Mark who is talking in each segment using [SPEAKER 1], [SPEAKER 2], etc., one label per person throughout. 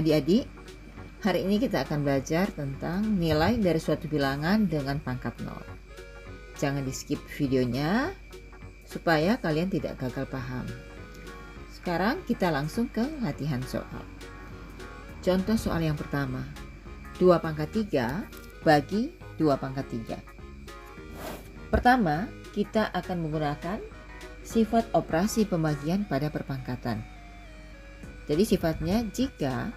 [SPEAKER 1] Adik-adik, hari ini kita akan belajar tentang nilai dari suatu bilangan dengan pangkat 0. Jangan di skip videonya supaya kalian tidak gagal paham. Sekarang kita langsung ke latihan soal. Contoh soal yang pertama, 2 pangkat 3 bagi 2 pangkat 3. Pertama, kita akan menggunakan sifat operasi pembagian pada perpangkatan. Jadi sifatnya jika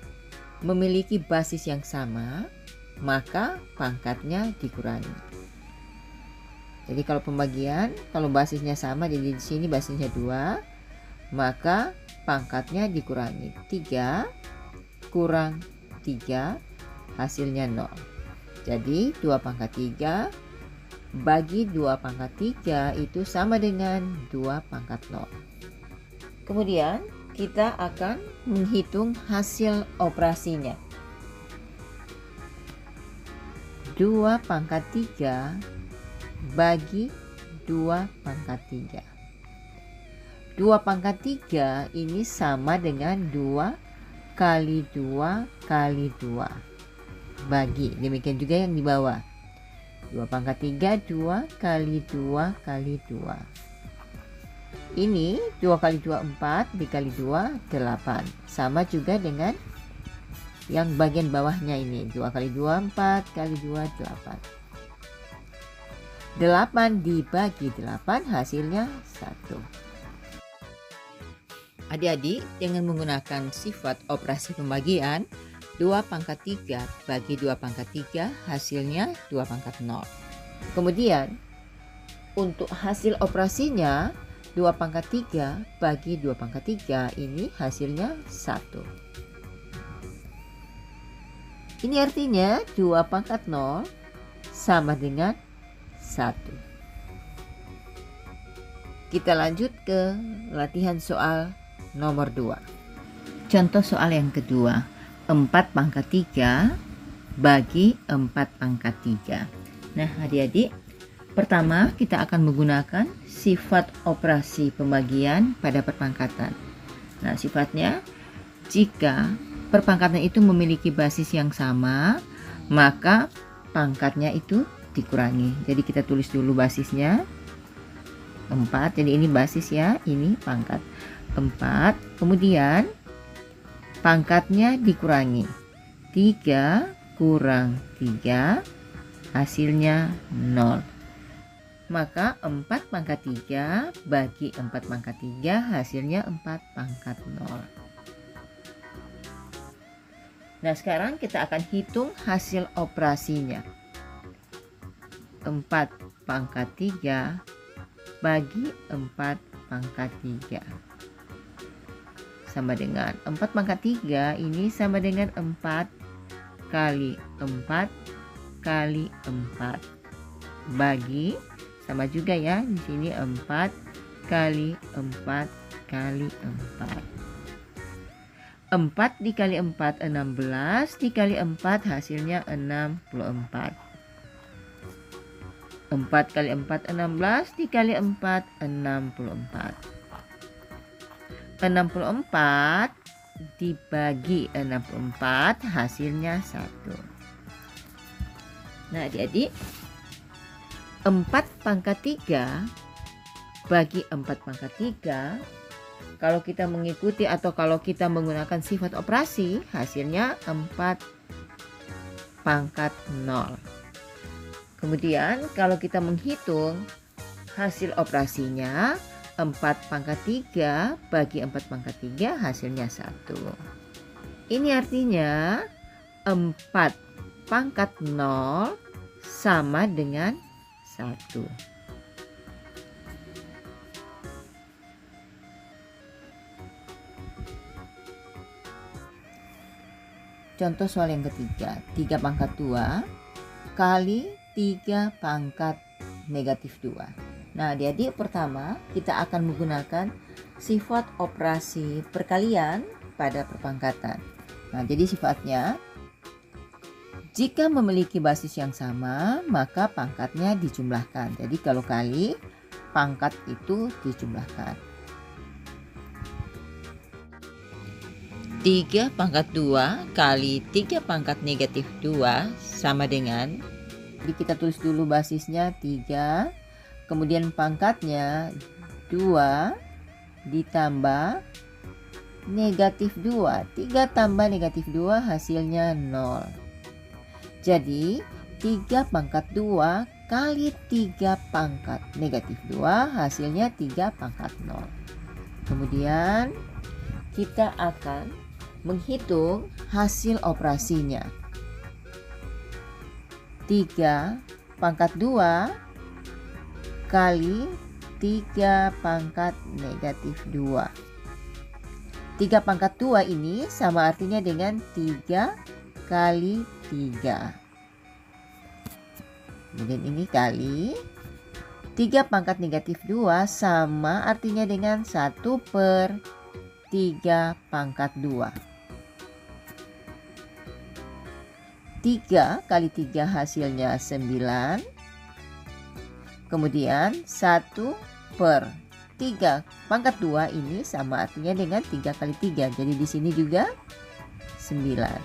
[SPEAKER 1] memiliki basis yang sama, maka pangkatnya dikurangi. Jadi kalau pembagian, kalau basisnya sama, jadi di sini basisnya 2, maka pangkatnya dikurangi. 3 kurang 3 hasilnya 0. Jadi 2 pangkat 3 bagi 2 pangkat 3 itu sama dengan 2 pangkat 0. Kemudian kita akan menghitung hasil operasinya. 2 pangkat 3 bagi 2 pangkat 3. 2 pangkat 3 ini sama dengan 2 kali 2 kali 2. Bagi, demikian juga yang di bawah. 2 pangkat 3, 2 kali 2 kali 2. Ini 2 kali 2 4, dikali 2 8. Sama juga dengan yang bagian bawahnya ini. 2 kali 2 4, kali 2 8. 8 dibagi 8 hasilnya 1. Adik-adik, dengan menggunakan sifat operasi pembagian, 2 pangkat 3 bagi 2 pangkat 3 hasilnya 2 pangkat 0. Kemudian untuk hasil operasinya 2 pangkat 3 bagi 2 pangkat 3 ini hasilnya 1. Ini artinya 2 pangkat 0 sama dengan 1. Kita lanjut ke latihan soal nomor 2. Contoh soal yang kedua, 4 pangkat 3 bagi 4 pangkat 3. Nah adik-adik, pertama kita akan menggunakan sifat operasi pembagian pada perpangkatan. Nah sifatnya jika perpangkatan itu memiliki basis yang sama, maka pangkatnya itu dikurangi. Jadi kita tulis dulu basisnya 4, jadi ini basis ya, ini pangkat 4. Kemudian pangkatnya dikurangi, 3 kurang 3 hasilnya 0. Maka 4 pangkat 3 bagi 4 pangkat 3 hasilnya 4 pangkat 0. Nah sekarang kita akan hitung hasil operasinya. 4 pangkat 3 bagi 4 pangkat 3 sama dengan 4 pangkat 3 ini sama dengan 4 kali 4 kali 4 bagi, sama juga ya di sini 4 kali 4 kali 4. 4 dikali 4 16, dikali 4 hasilnya 64. 4 kali 4 16, dikali 4 64. 64 dibagi 64 hasilnya 1. Nah adik-adik, 4 pangkat 3 bagi 4 pangkat 3, kalau kita mengikuti atau kalau kita menggunakan sifat operasi, hasilnya 4 pangkat 0. Kemudian kalau kita menghitung hasil operasinya, 4 pangkat 3 bagi 4 pangkat 3 hasilnya 1. Ini artinya 4 pangkat 0 sama dengan 1. Contoh soal yang ketiga, 3 pangkat 2 kali 3 pangkat negatif 2. Nah adik-adik, pertama kita akan menggunakan sifat operasi perkalian pada perpangkatan. Nah jadi sifatnya jika memiliki basis yang sama, maka pangkatnya dijumlahkan. Jadi kalau kali, pangkat itu dijumlahkan. 3 pangkat 2 kali 3 pangkat negatif 2 sama dengan, jadi kita tulis dulu basisnya 3, kemudian pangkatnya 2 ditambah negatif 2. 3 tambah negatif 2 hasilnya 0. Jadi 3 pangkat 2 kali 3 pangkat negatif 2 hasilnya 3 pangkat 0. Kemudian kita akan menghitung hasil operasinya. 3 pangkat 2 kali 3 pangkat negatif 2. 3 pangkat 2 ini sama artinya dengan 3 kali 3. Kemudian ini kali 3 pangkat negatif 2 sama artinya dengan 1/3 pangkat 2. 3 kali 3 hasilnya 9. Kemudian 1/3 pangkat 2 ini sama artinya dengan 3 kali 3. Jadi di sini juga 9.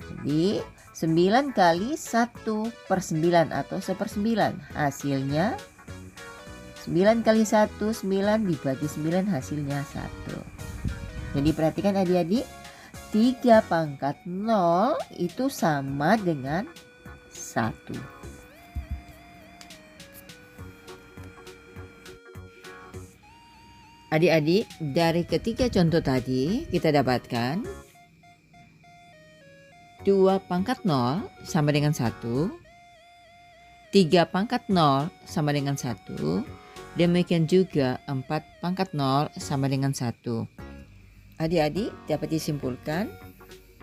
[SPEAKER 1] Jadi 9 kali 1/9 atau 1/9 hasilnya 9 kali 1 9 dibagi 9 hasilnya 1. Jadi perhatikan adik-adik, 3 pangkat 0 itu sama dengan 1. Adik-adik, dari ketiga contoh tadi kita dapatkan 2 pangkat 0 sama dengan 1, 3 pangkat 0 sama dengan 1, demikian juga 4 pangkat 0 sama dengan 1. Adik-adik dapat disimpulkan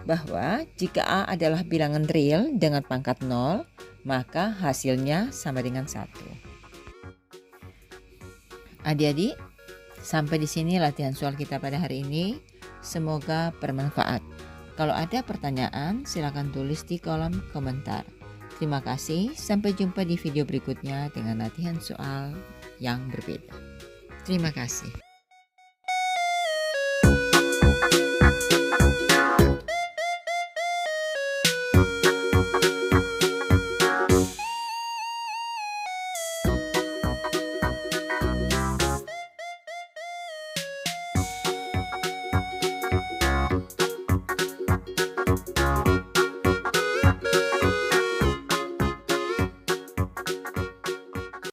[SPEAKER 1] bahwa jika A adalah bilangan real dengan pangkat 0, maka hasilnya sama dengan 1. Adik-adik, sampai di sini latihan soal kita pada hari ini. Semoga bermanfaat. Kalau ada pertanyaan, silakan tulis di kolom komentar. Terima kasih, sampai jumpa di video berikutnya dengan latihan soal yang berbeda. Terima kasih.